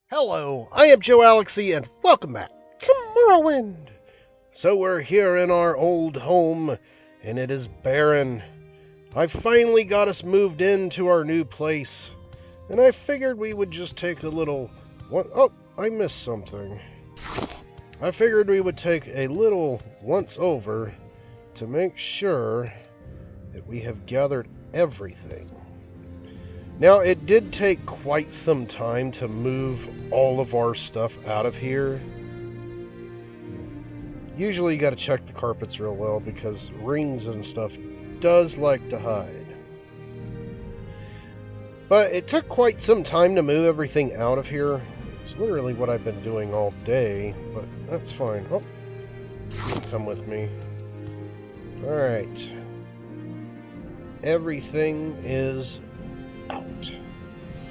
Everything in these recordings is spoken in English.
Hello, I am Joalixy, and welcome back to Morrowind. So we're here in our old home, and it is barren. I finally got us moved into our new place, and I figured we would just take a little... What? Oh, I missed something. I figured we would take a little once-over to make sure that we have gathered everything. Now, it did take quite some time to move all of our stuff out of here. Usually you gotta check the carpets real well because rings and stuff does like to hide. But it took quite some time to move everything out of here. It's literally what I've been doing all day, but that's fine. Oh, come with me. Alright. Everything is out.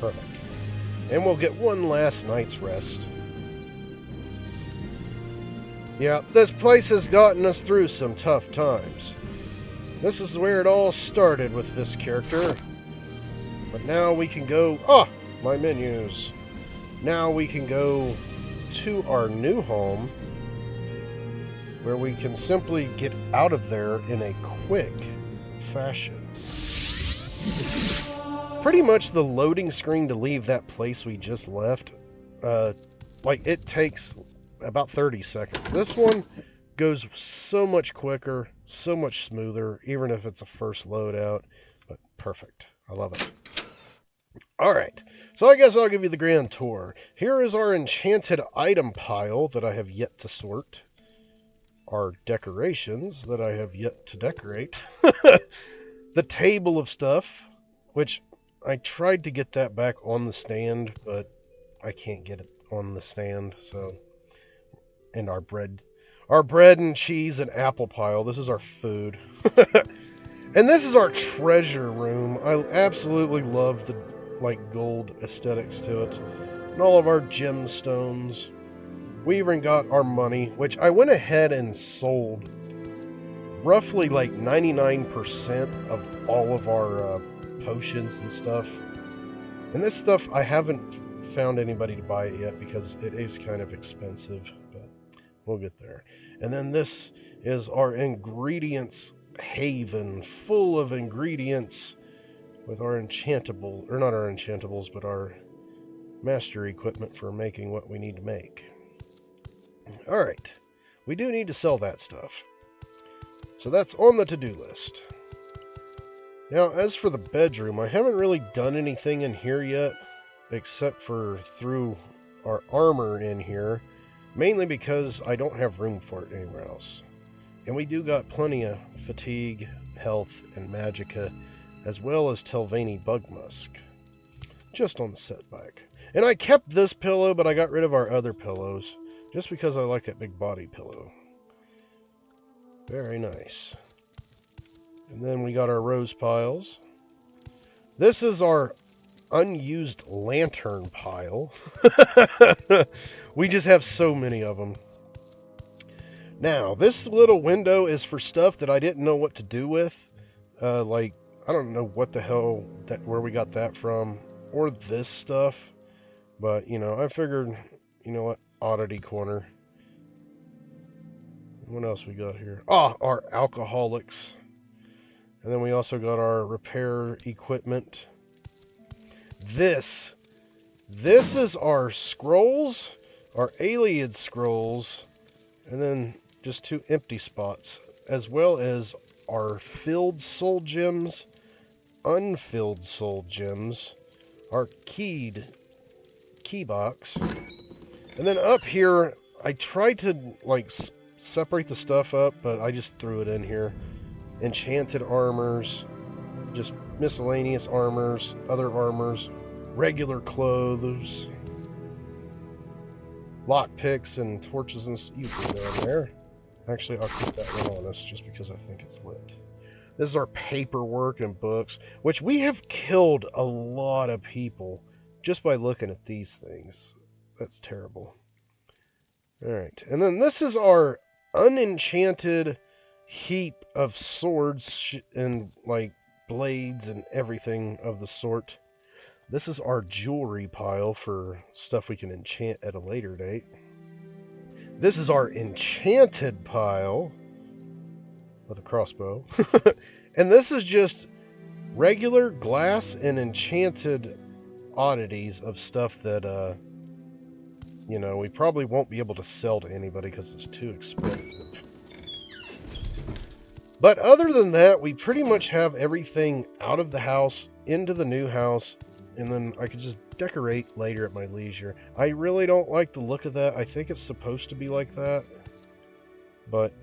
Perfect. And we'll get one last night's rest. Yeah, this place has gotten us through some tough times. This is where it all started with this character. But now we can go... Ah! My menus. Now we can go to our new home, where we can simply get out of there in a quick fashion. Pretty much the loading screen to leave that place we just left, it takes about 30 seconds. This one goes so much quicker, so much smoother, even if it's a first loadout. But perfect. I love it. Alright, so I guess I'll give you the grand tour. Here is our enchanted item pile that I have yet to sort. Our decorations that I have yet to decorate. The table of stuff, which I tried to get that back on the stand, but I can't get it on the stand, so... And our bread and cheese and apple pile. This is our food. And this is our treasure room. I absolutely love the, gold aesthetics to it. And all of our gemstones. We even got our money, which I went ahead and sold roughly 99% of all of our potions and stuff. And this stuff, I haven't found anybody to buy it yet because it is kind of expensive, but we'll get there. And then this is our ingredients haven, full of ingredients with our enchantable, or not our enchantables, but our master equipment for making what we need to make. Alright, we do need to sell that stuff. So that's on the to-do list. Now, as for the bedroom, I haven't really done anything in here yet, except for threw our armor in here, mainly because I don't have room for it anywhere else. And we do got plenty of fatigue, health, and magicka, as well as Telvanni bug musk, just on the setback. And I kept this pillow, but I got rid of our other pillows, just because I like that big body pillow. Very nice. And then we got our rose piles. This is our unused lantern pile. We just have so many of them. Now, this little window is for stuff that I didn't know what to do with. I don't know what the hell, where we got that from, or this stuff. But, I figured, what, oddity corner. What else we got here? Our alcoholics. And then we also got our repair equipment. This is our scrolls, our alien scrolls, and then just 2 empty spots, as well as our filled soul gems, unfilled soul gems, our key box, and then up here, I tried to, separate the stuff up, but I just threw it in here. Enchanted armors, just miscellaneous armors, other armors, regular clothes, lockpicks and torches and you can go in there. Actually, I'll keep that one on us just because I think it's lit. This is our paperwork and books, which we have killed a lot of people just by looking at these things. That's terrible. Alright, and then this is our unenchanted heap of swords and blades and everything of the sort. This is our jewelry pile for stuff we can enchant at a later date. This is our enchanted pile with a crossbow. And this is just regular glass and enchanted oddities of stuff that, you know, we probably won't be able to sell to anybody because it's too expensive. But other than that, we pretty much have everything out of the house, into the new house, and then I could just decorate later at my leisure. I really don't like the look of that. I think it's supposed to be like that, but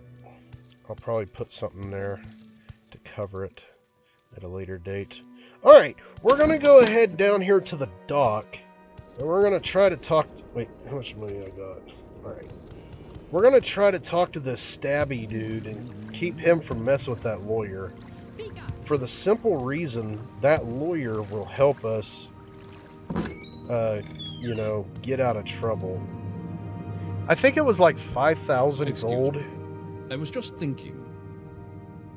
I'll probably put something there to cover it at a later date. Alright, we're going to go ahead down here to the dock, and we're going to try to talk... Wait, how much money I got? Alright. We're going to try to talk to this stabby dude and keep him from messing with that lawyer. For the simple reason that lawyer will help us, you know, get out of trouble. I think it was like 5,000 gold. Me. I was just thinking.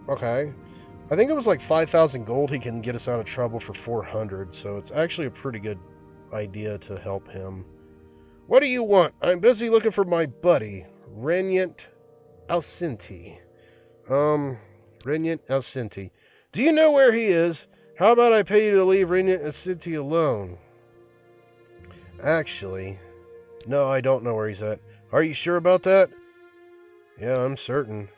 Okay. I think it was like 5,000 gold he can get us out of trouble for 400, so it's actually a pretty good idea to help him. What do you want? I'm busy looking for my buddy, Renyant Alcinti. Renyant Alcinti. Do you know where he is? How about I pay you to leave Renyant Alcinti alone? Actually, no, I don't know where he's at. Are you sure about that? Yeah, I'm certain.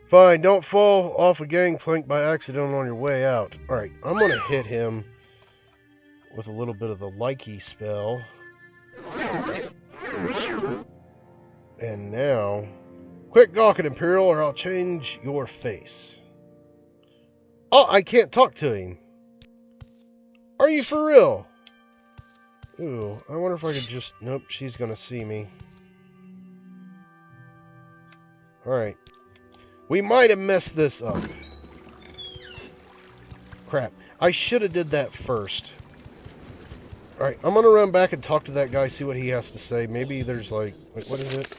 Fine, don't fall off a gangplank by accident on your way out. Alright, I'm gonna hit him with a little bit of the likey spell. And now, quit gawking, Imperial, or I'll change your face. Oh, I can't talk to him. Are you for real? Ooh, I wonder if I could just... Nope, she's gonna see me. Alright. We might have messed this up. Crap. I should have did that first. Alright, I'm gonna run back and talk to that guy, see what he has to say. Maybe there's like... Wait, what is it?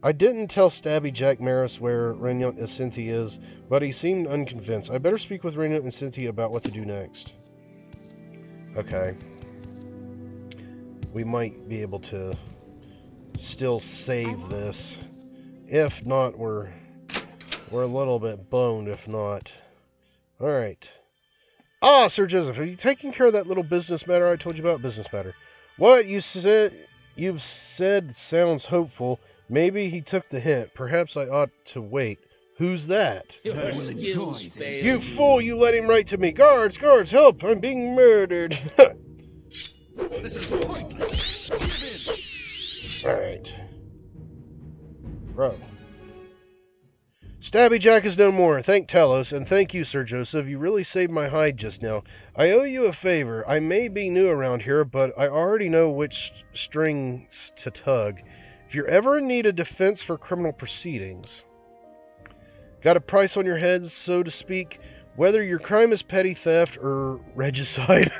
I didn't tell Stabby Jack Maris where Renyant Alcinti is, but he seemed unconvinced. I better speak with Renyant Alcinti about what to do next. Okay. We might be able to still save this. If not, we're a little bit boned, if not. Alright. Ah, Sir Joseph, have you taken care of that little business matter I told you about? Business matter. What you've said sounds hopeful. Maybe he took the hint. Perhaps I ought to wait. Who's that? You fool, you let him write to me. Guards, guards, help! I'm being murdered. This is pointless. Alright. Bro. Stabby Jack is no more. Thank Talos, and thank you, Sir Joseph. You really saved my hide just now. I owe you a favor. I may be new around here, but I already know which strings to tug. If you're ever in need of defense for criminal proceedings, got a price on your head, so to speak, whether your crime is petty theft or regicide.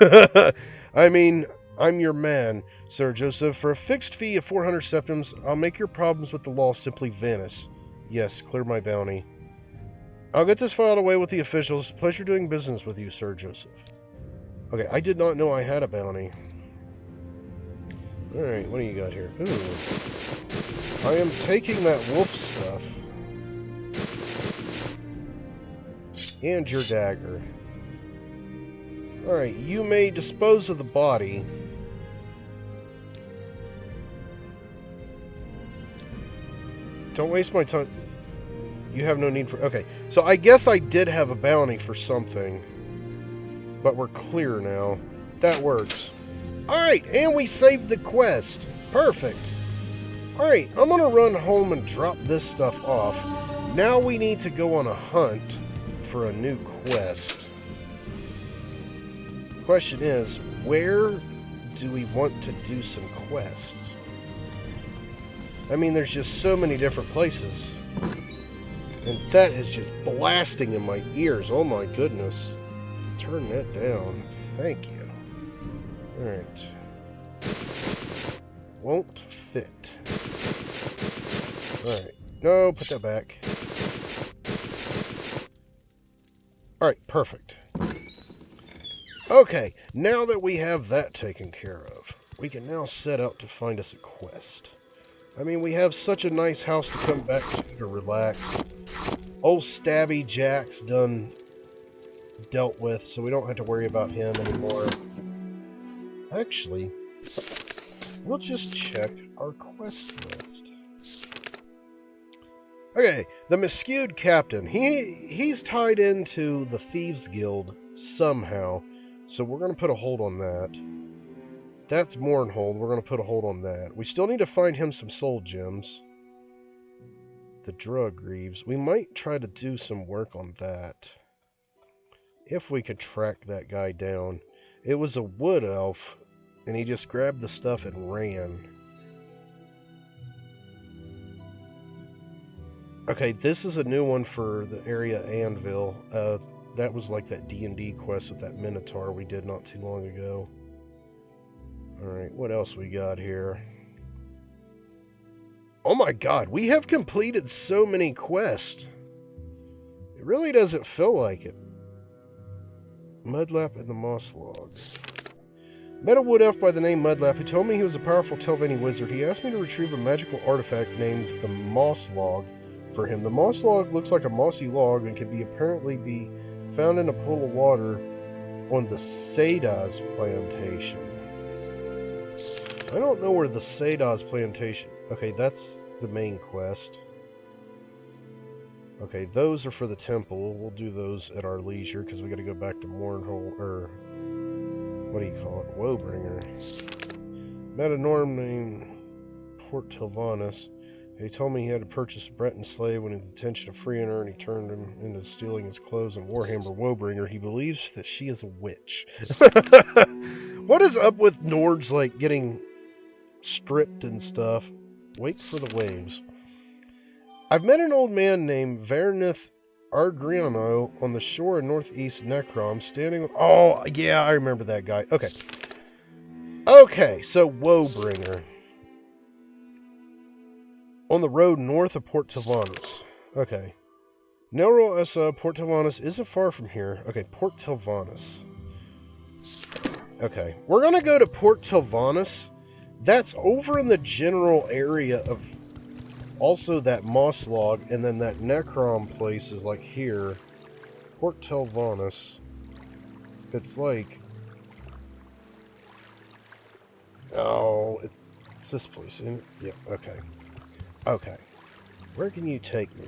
I mean, I'm your man, Sir Joseph. For a fixed fee of 400 septims, I'll make your problems with the law simply vanish. Yes, clear my bounty. I'll get this filed away with the officials. Pleasure doing business with you, Sir Joseph. Okay, I did not know I had a bounty. Alright, what do you got here? Ooh. I am taking that wolf stuff. And your dagger. Alright, you may dispose of the body. Don't waste my time. You have no need for... Okay, so I guess I did have a bounty for something. But we're clear now. That works. Alright, and we saved the quest. Perfect. Alright, I'm going to run home and drop this stuff off. Now we need to go on a hunt for a new quest. Question is, where do we want to do some quests? I mean, there's just so many different places. And that is just blasting in my ears. Oh my goodness. Turn that down. Thank you. Alright. Won't fit. Alright. No, put that back. Alright, perfect. Okay, now that we have that taken care of, we can now set out to find us a quest. I mean, we have such a nice house to come back to relax. Old Stabby Jack's done dealt with, so we don't have to worry about him anymore. Actually, we'll just check our quest list. Okay, the Miskewed Captain. He's tied into the Thieves Guild somehow, so we're going to put a hold on that. That's Mournhold. We're going to put a hold on that. We still need to find him some soul gems. The Drug Reeves. We might try to do some work on that. If we could track that guy down. It was a wood elf, and he just grabbed the stuff and ran. Okay, this is a new one for the area Anvil. That was like that D&D quest with that Minotaur we did not too long ago. Alright, what else we got here? Oh my god, we have completed so many quests. It really doesn't feel like it. Mudlap and the Moss Log. Met a wood elf by the name Mudlap who told me he was a powerful Telvanni wizard. He asked me to retrieve a magical artifact named the Moss Log for him. The Moss Log looks like a mossy log and can apparently be found in a pool of water on the Sadaz plantation. I don't know where the Sadaz plantation... Okay, that's the main quest. Okay, those are for the temple. We'll do those at our leisure, because we got to go back to Mournhold, or... What do you call it? Woebringer. Met a Norm named Port Tilvanus. He told me he had to purchase a Breton slave with the intention of freeing her, and he turned him into stealing his clothes and Warhammer Woebringer. He believes that she is a witch. What is up with Nords, like, getting stripped and stuff? Wait for the waves. I've met an old man named Vernith Argriano on the shore of northeast Necrom, standing... Oh, yeah, I remember that guy. Okay. Okay, so Woebringer. On the road north of Port Tilvanus. Okay. Nelro Essa, Port Tilvanus isn't far from here. Okay, Port Tilvanus. Okay. We're going to go to Port Tilvanus. That's over in the general area of also that Moss Log, and then that Necrom place is like here. Port Tilvanus. It's like... Oh, it's this place, isn't it? Yeah, okay. Okay. Where can you take me?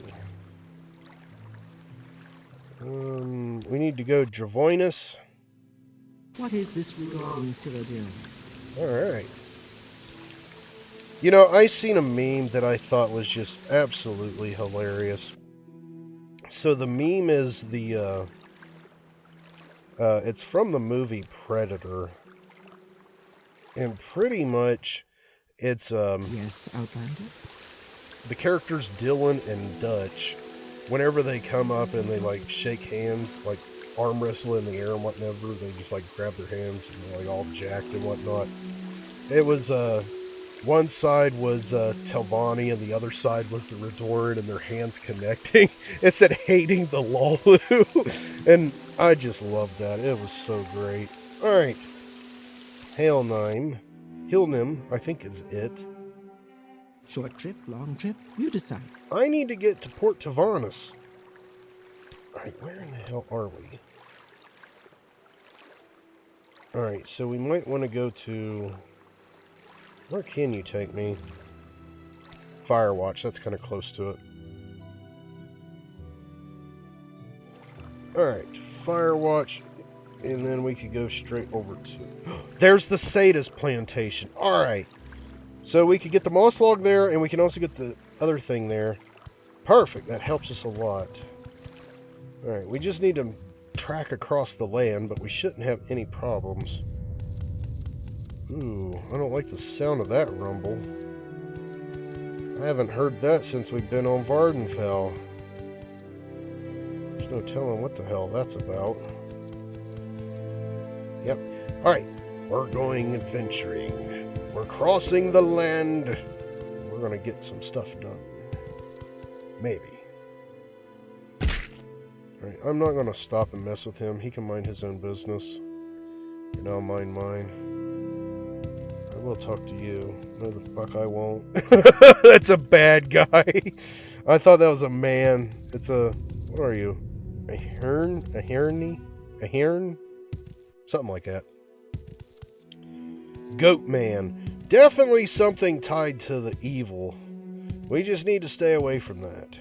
We need to go Dravoinus. What is this regarding Cyrodiil? Alright. You know, I seen a meme that I thought was just absolutely hilarious. So the meme is the, it's from the movie Predator. And pretty much, it's, Yes, Outlander? the characters Dylan and Dutch, whenever they come up and they, like, shake hands, like, arm wrestle in the air and whatever, they just, like, grab their hands and they're, like, all jacked and whatnot. It was, one side was, Telvanni and the other side was the Redoran, and their hands connecting. It said, hating the Lolu. And I just loved that. It was so great. Alright. Hilnim, I think is it. Short trip, long trip, you decide. I need to get to Port Tilvanus. Alright, where in the hell are we? Alright, so we might want to go to... Where can you take me? Firewatch, that's kind of close to it. Alright, Firewatch, and then we could go straight over to... There's the Sadaz plantation. Alright. So we could get the Moss Log there, and we can also get the other thing there. Perfect, that helps us a lot. Alright, we just need to track across the land, but we shouldn't have any problems. Ooh, I don't like the sound of that rumble. I haven't heard that since we've been on Vardenfell. There's no telling what the hell that's about. Yep. Alright, we're going adventuring. We're crossing the land. We're gonna get some stuff done. Maybe. Alright, I'm not gonna stop and mess with him. He can mind his own business. You don't mind mine. I will talk to you. No, the fuck I won't. That's a bad guy. I thought that was a man. It's a... What are you? A hearn? A hearny? A hearn? Something like that. Goat man. Definitely something tied to the evil. We just need to stay away from that.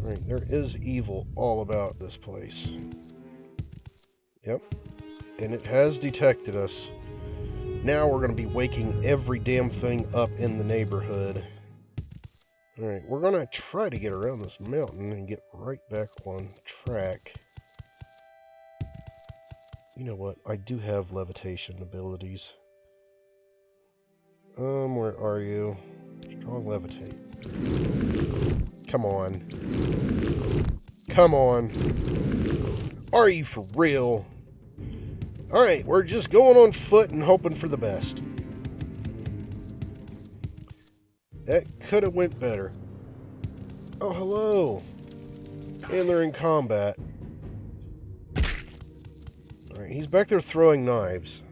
Alright, there is evil all about this place. Yep. And it has detected us. Now we're going to be waking every damn thing up in the neighborhood. Alright, we're going to try to get around this mountain and get right back on track. You know what? I do have levitation abilities. Where are you? Strong levitate. Come on. Come on. Are you for real? Alright, we're just going on foot and hoping for the best. That could have went better. Oh, hello. And they're in combat. Alright, he's back there throwing knives.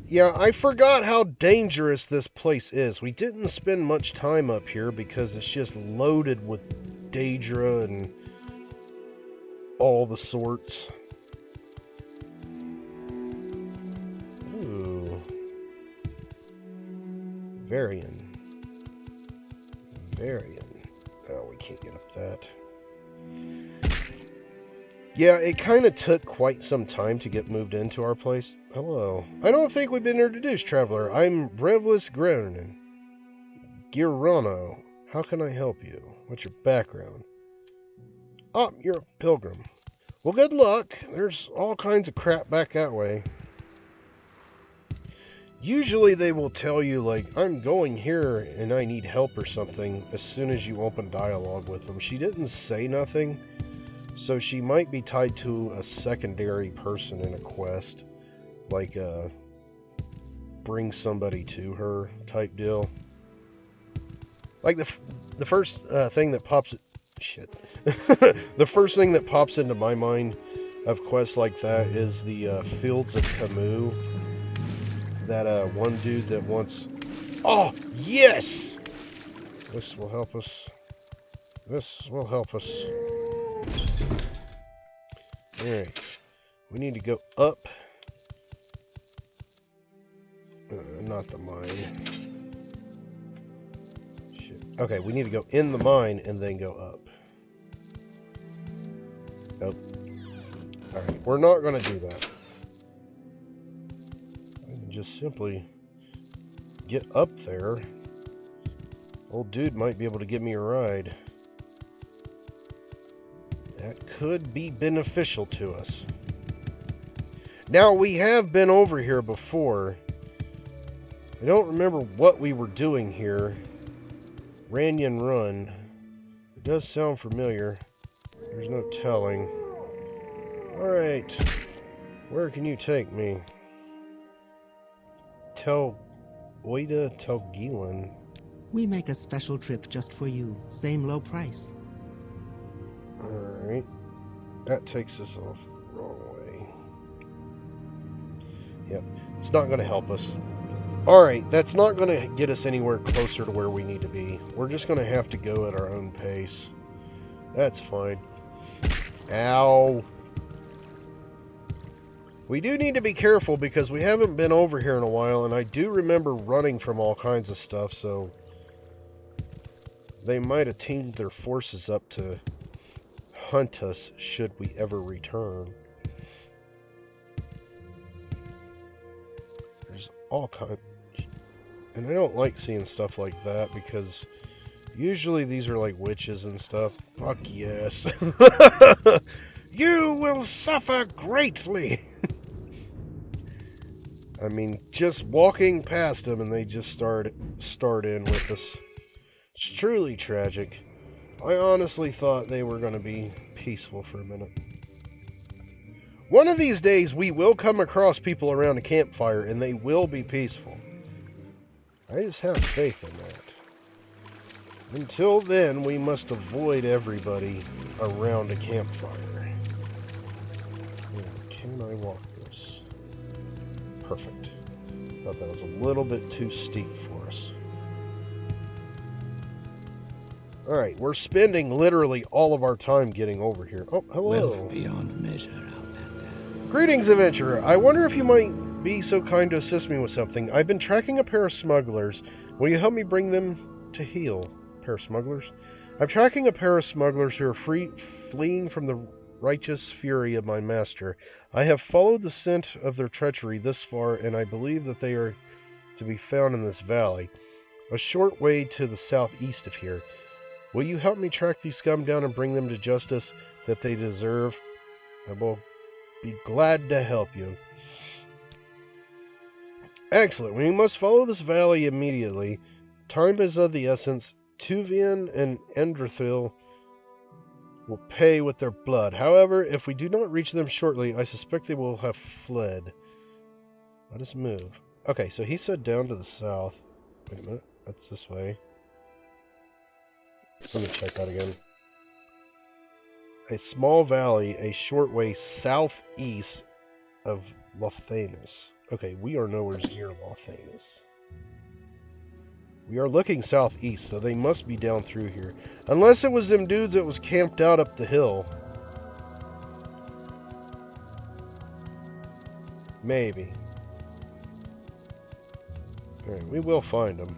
Yeah, I forgot how dangerous this place is. We didn't spend much time up here because it's just loaded with Daedra and all the sorts. Ooh. Varian. Oh, we can't get up that. Yeah, it kind of took quite some time to get moved into our place. Hello. I don't think we've been introduced, traveler. I'm Brevlis Girano. How can I help you? What's your background? Oh, you're a pilgrim. Well, good luck. There's all kinds of crap back that way. Usually they will tell you, like, I'm going here and I need help or something as soon as you open dialogue with them. She didn't say nothing. So she might be tied to a secondary person in a quest, like bring somebody to her type deal. Like the first thing that pops, the first thing that pops into my mind of quests like that is the Fields of Camus. That one dude that wants. Oh yes, this will help us. This will help us. Alright, we need to go up. Not the mine. Shit. Okay, we need to go in the mine and then go up. Nope. Alright, we're not going to do that. I can just simply get up there. Old dude might be able to give me a ride. That could be beneficial to us. Now, we have been over here before. I don't remember what we were doing here. Ranyan Run. It does sound familiar. There's no telling. Alright. Where can you take me? Telgilan. We make a special trip just for you. Same low price. Alright. That takes us off the wrong way. Yep. It's not going to help us. Alright, that's not going to get us anywhere closer to where we need to be. We're just going to have to go at our own pace. That's fine. Ow. We do need to be careful because we haven't been over here in a while, and I do remember running from all kinds of stuff, so they might have teamed their forces up to hunt us should we ever return. There's all kinds, and I don't like seeing stuff like that because usually these are like witches and stuff. Fuck yes. You will suffer greatly. I mean, just walking past them and they just start in with us. It's truly tragic. I honestly thought they were going to be peaceful for a minute. One of these days, we will come across people around a campfire, and they will be peaceful. I just have faith in that. Until then, we must avoid everybody around a campfire. Can I walk this? Perfect. Thought that was a little bit too steep for us. Alright, we're spending literally all of our time getting over here. Oh, hello. Wealth beyond measure, Outlander. Greetings, adventurer. I wonder if you might be so kind to assist me with something. I've been tracking a pair of smugglers. Will you help me bring them to heel? Pair of smugglers? I'm tracking a pair of smugglers who are fleeing from the righteous fury of my master. I have followed the scent of their treachery this far, and I believe that they are to be found in this valley, a short way to the southeast of here. Will you help me track these scum down and bring them to justice that they deserve? I will be glad to help you. Excellent. We must follow this valley immediately. Time is of the essence. Tuvian and Endrathil will pay with their blood. However, if we do not reach them shortly, I suspect they will have fled. Let us move. Okay, so he said down to the south. Wait a minute. That's this way. Let me check that again. A small valley, a short way southeast of Lothanus. Okay, we are nowhere near Lothanus. We are looking southeast, so they must be down through here. Unless it was them dudes that was camped out up the hill. Maybe. Alright, we will find them.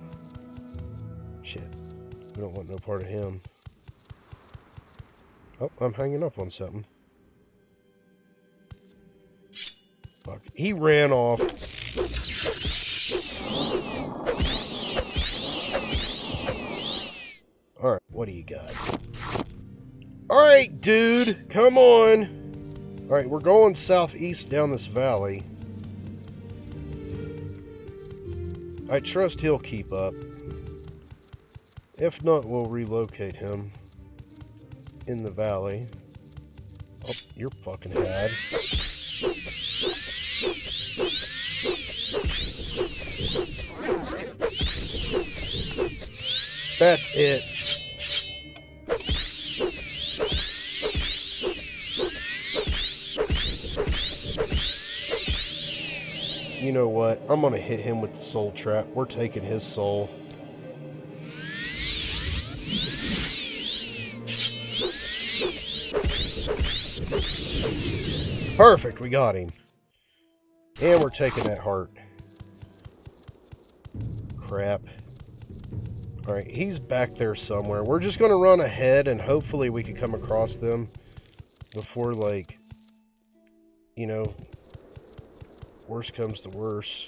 Shit. We don't want no part of him. Oh, I'm hanging up on something. Fuck. He ran off. Alright, what do you got? Alright, dude! Come on! Alright, we're going southeast down this valley. I trust he'll keep up. If not, we'll relocate him in the valley. Oh, you're fucking bad. That's it. You know what? I'm gonna hit him with the soul trap. We're taking his soul. Perfect, we got him. And we're taking that heart. Crap. Alright, he's back there somewhere. We're just going to run ahead and hopefully we can come across them before, like, you know, worst comes to worst.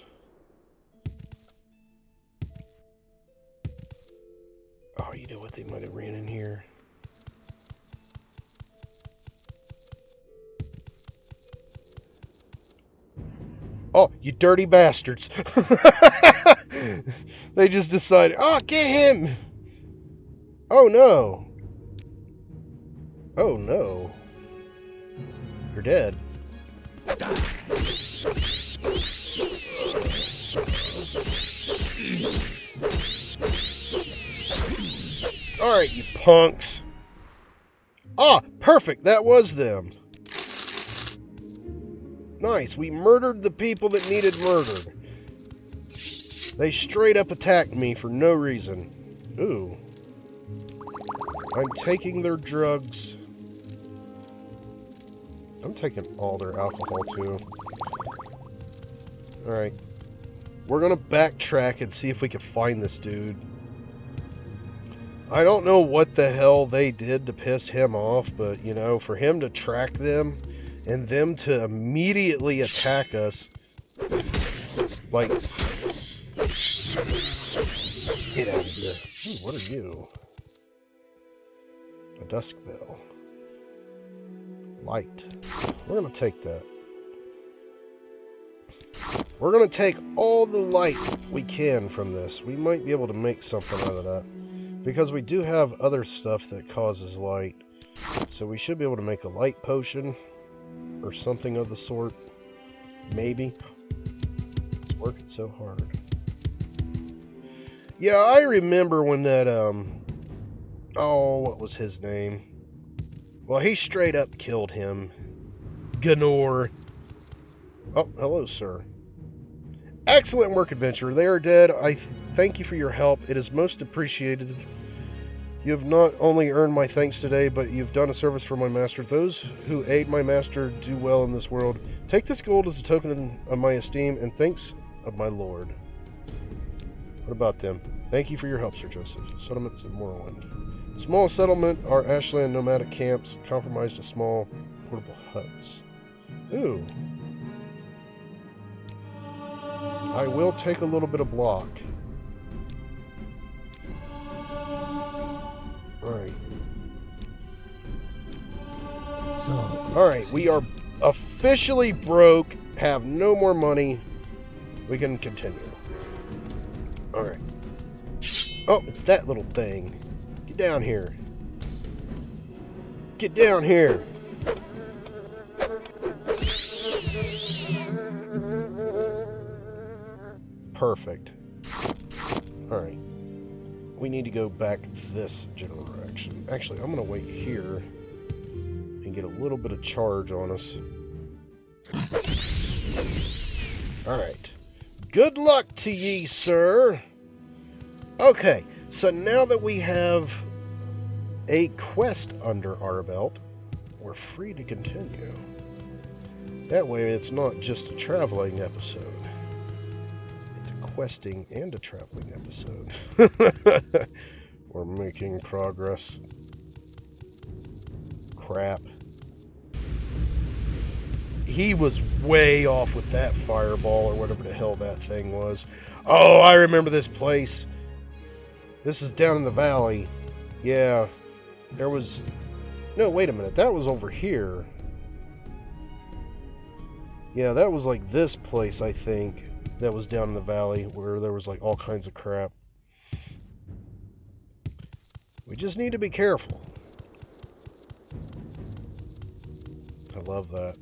Oh, you know what? They might have ran in here. Oh, you dirty bastards. They just decided, oh, get him. Oh, no. Oh, no. You're dead. Alright, you punks. Ah, perfect. That was them. Nice. We murdered the people that needed murdered. They straight up attacked me for no reason. Ooh. I'm taking their drugs. I'm taking all their alcohol too. Alright. We're gonna backtrack and see if we can find this dude. I don't know what the hell they did to piss him off, but, you know, for him to track them and them to immediately attack us, like, get out of here. Ooh, what are you? A dusk bell. Light. We're gonna take that. We're gonna take all the light we can from this. We might be able to make something out of that. Because we do have other stuff that causes light. So we should be able to make a light potion. Or something of the sort. Maybe. It's working so hard. Yeah, I remember when that, oh, what was his name? Well, he straight up killed him. Gnor. Oh, hello, sir. Excellent work, adventurer. They are dead. I thank you for your help. It is most appreciated. You have not only earned my thanks today, but you've done a service for my master. Those who aid my master do well in this world. Take this gold as a token of my esteem and thanks of my lord. What about them? Thank you for your help, Sir Joseph. Settlements in Morrowind. Small settlement are ashland nomadic camps, comprised of small portable huts. Ooh. I will take a little bit of block. Alright. Alright, we are officially broke, have no more money. We can continue. Alright. Oh, it's that little thing. Get down here. Get down here. Perfect. Alright. We need to go back this general direction. Actually, I'm going to wait here and get a little bit of charge on us. Alright. Good luck to ye, sir. Okay, so now that we have a quest under our belt, we're free to continue. That way it's not just a traveling episode. Questing and a traveling episode. We're making progress. Crap. He was way off with that fireball or whatever the hell that thing was. Oh, I remember this place. This is down in the valley. Yeah. There was... No, wait a minute. That was over here. Yeah, that was like this place, I think. That was down in the valley where there was like all kinds of crap. We just need to be careful. I love that.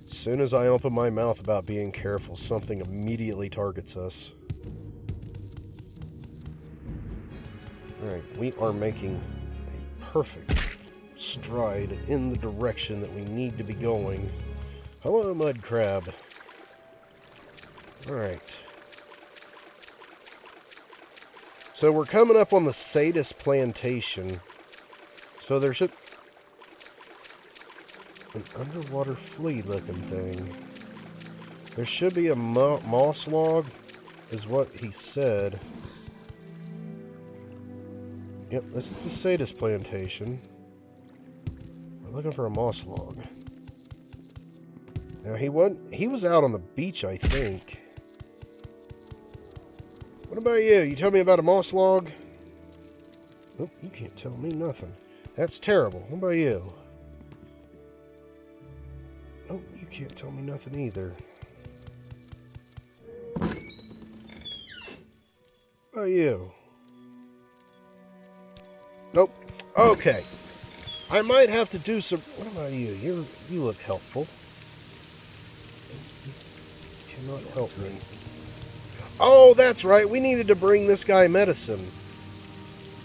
As soon as I open my mouth about being careful, something immediately targets us. Alright, we are making a perfect stride in the direction that we need to be going. Hello, mud crab. Alright. So we're coming up on the Sadist Plantation. So there should... An underwater flea looking thing. There should be a moss log, is what he said. Yep, this is the Sadist Plantation. We're looking for a moss log. Now he was out on the beach, I think. What about you? You tell me about a moss log? Nope, you can't tell me nothing. That's terrible. What about you? Nope, you can't tell me nothing either. What about you? Nope. Okay. I might have to do some... What about you? You look helpful. You cannot help me. Oh, that's right. We needed to bring this guy medicine.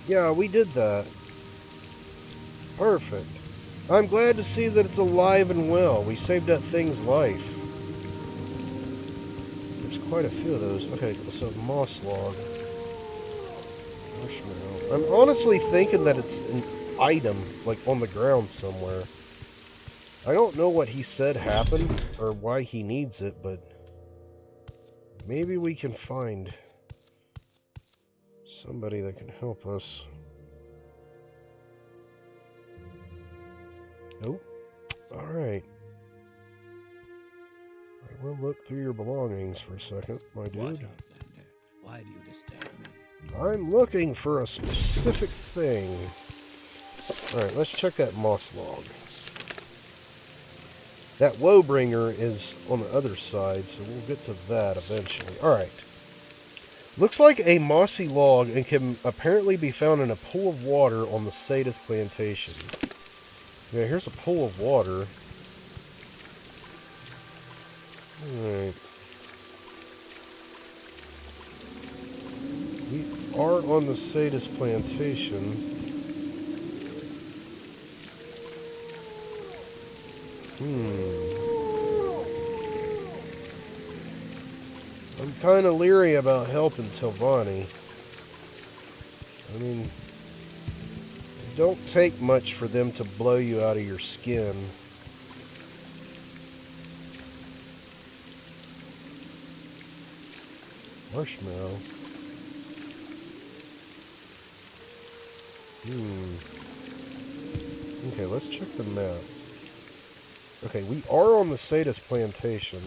Yeah, we did that. Perfect. I'm glad to see that it's alive and well. We saved that thing's life. There's quite a few of those. Okay, so moss log. Marshmallow. I'm honestly thinking that it's an item, like on the ground somewhere. I don't know what he said happened, or why he needs it, but... maybe we can find somebody that can help us. Nope. Alright. I will look through your belongings for a second, my dude. Why do you disturb me? I'm looking for a specific thing. Alright, let's check that moss log. That Woebringer is on the other side, so we'll get to that eventually. Alright. Looks like a mossy log and can apparently be found in a pool of water on the Sadist Plantation. Yeah, here's a pool of water. Alright. We are on the Sadist Plantation. kind of leery about helping Telvanni. I mean, it don't take much for them to blow you out of your skin. Marshmallow. Okay, let's check the map. Okay, we are on the Sadist plantation.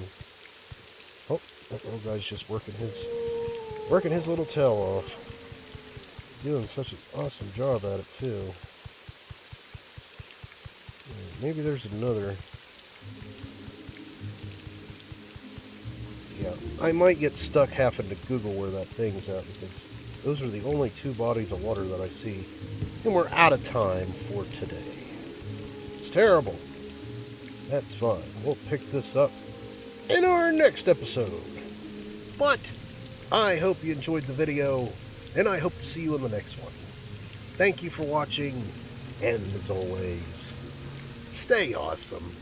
Oh, that little guy's just working his little tail off. Doing such an awesome job at it too. Maybe there's another. Yeah, I might get stuck having to Google where that thing's at because those are the only two bodies of water that I see. And we're out of time for today. It's terrible. That's fine. We'll pick this up in our next episode. But I hope you enjoyed the video, and I hope to see you in the next one. Thank you for watching, and as always, stay awesome.